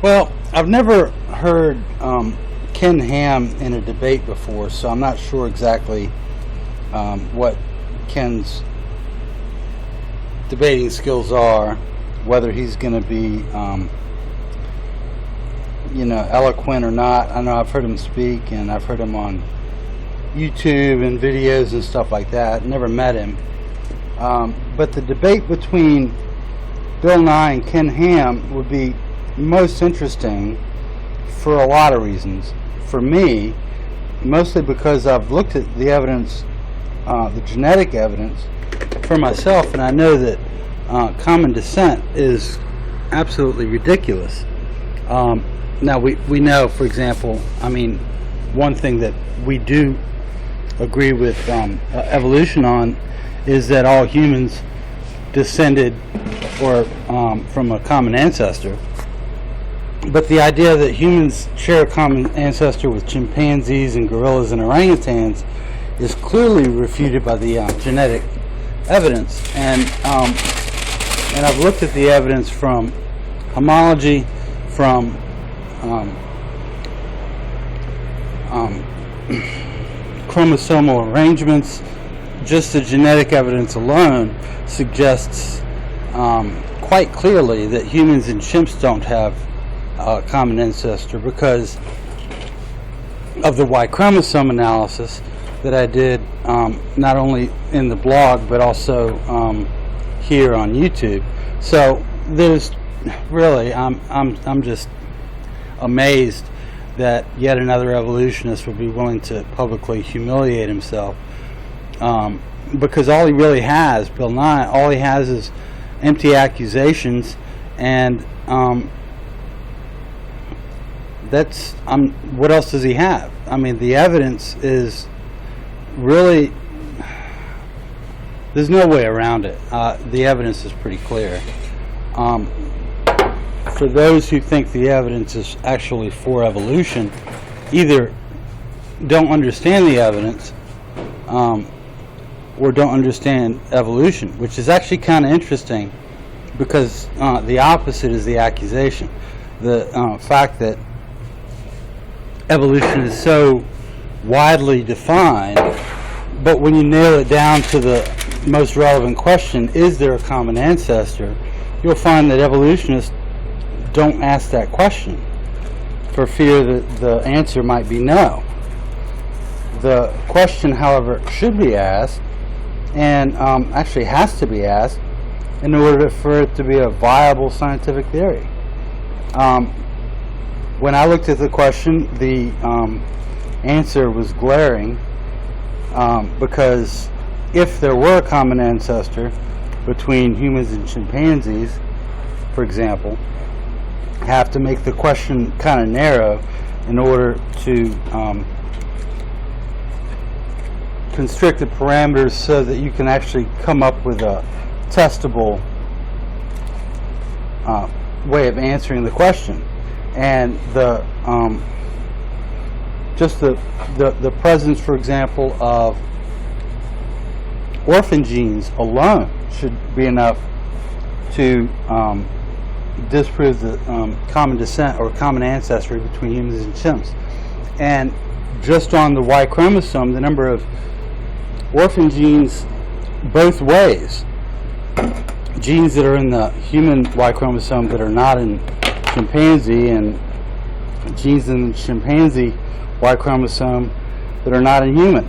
Well, I've never heard Ken Ham in a debate before, so I'm not sure exactly what Ken's debating skills are, whether he's going to be, eloquent or not. I know I've heard him speak, and I've heard him on YouTube and videos and stuff like that. Never met him. But the debate between Bill Nye and Ken Ham would be most interesting for a lot of reasons. For me, mostly because I've looked at the evidence, the genetic evidence for myself, and I know that common descent is absolutely ridiculous. Now we know, for example, one thing that we do agree with evolution on is that all humans descended or from a common ancestor. But the idea that humans share a common ancestor with chimpanzees and gorillas and orangutans is clearly refuted by the genetic evidence. And I've looked at the evidence from homology, from chromosomal arrangements. Just the genetic evidence alone suggests quite clearly that humans and chimps don't have a common ancestor because of the Y chromosome analysis that I did not only in the blog but also here on YouTube. So there's really I'm just amazed that yet another evolutionist would be willing to publicly humiliate himself, because all he really has, Bill Nye, all he has is empty accusations, and that's what else does he have? The evidence is really, there's no way around it. The evidence is pretty clear. For those who think the evidence is actually for evolution, either don't understand the evidence or don't understand evolution, which is actually kind of interesting, because the opposite is the accusation. The fact that evolution is so widely defined, but when you nail it down to the most relevant question, is there a common ancestor, you'll find that evolutionists don't ask that question for fear that the answer might be no. The question, however, should be asked, and actually has to be asked, in order for it to be a viable scientific theory. When I looked at the question, the answer was glaring, because if there were a common ancestor between humans and chimpanzees, for example, have to make the question kind of narrow in order to constrict the parameters so that you can actually come up with a testable way of answering the question. And the presence, for example, of orphan genes alone should be enough to disprove the common descent or common ancestry between humans and chimps. And just on the Y chromosome, the number of orphan genes both ways, genes that are in the human Y chromosome that are not in chimpanzee, and genes in the chimpanzee Y chromosome that are not in human.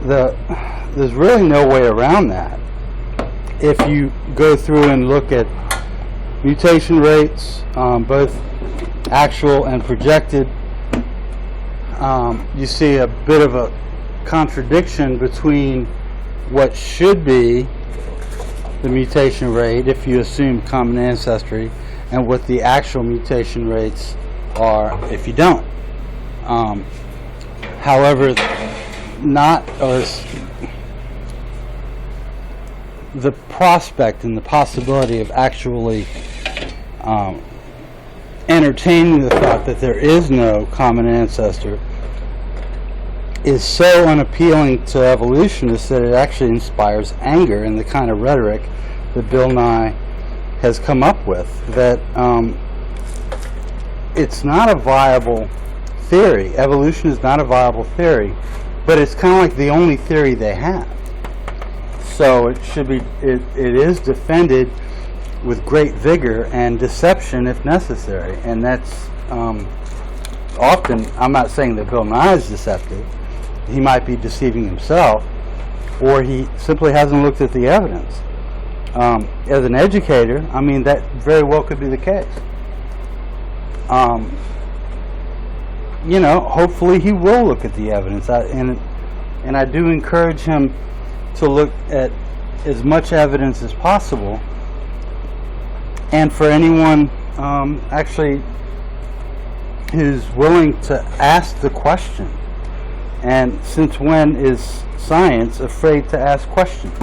There's really no way around that. If you go through and look at mutation rates, both actual and projected, you see a bit of a contradiction between what should be the mutation rate if you assume common ancestry and what the actual mutation rates are if you don't. However, the prospect and the possibility of actually entertaining the thought that there is no common ancestor is so unappealing to evolutionists that it actually inspires anger and the kind of rhetoric that Bill Nye has come up with, that it's not a viable theory. Evolution is not a viable theory, but it's kind of like the only theory they have. So it should be, it is defended with great vigor and deception if necessary. And that's often, I'm not saying that Bill Nye is deceptive. He might be deceiving himself, or he simply hasn't looked at the evidence. As an educator, I mean, that very well could be the case. You know, hopefully he will look at the evidence, and I do encourage him to look at as much evidence as possible. And for anyone actually who's willing to ask the question. And since when is science afraid to ask questions?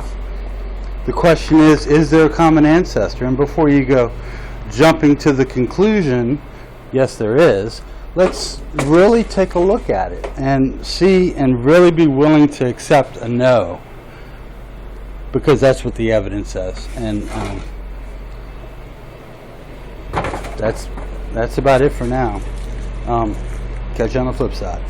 The question is there a common ancestor? And before you go jumping to the conclusion, yes there is, let's really take a look at it and see, and really be willing to accept a no, because that's what the evidence says. And that's about it for now. Catch you on the flip side.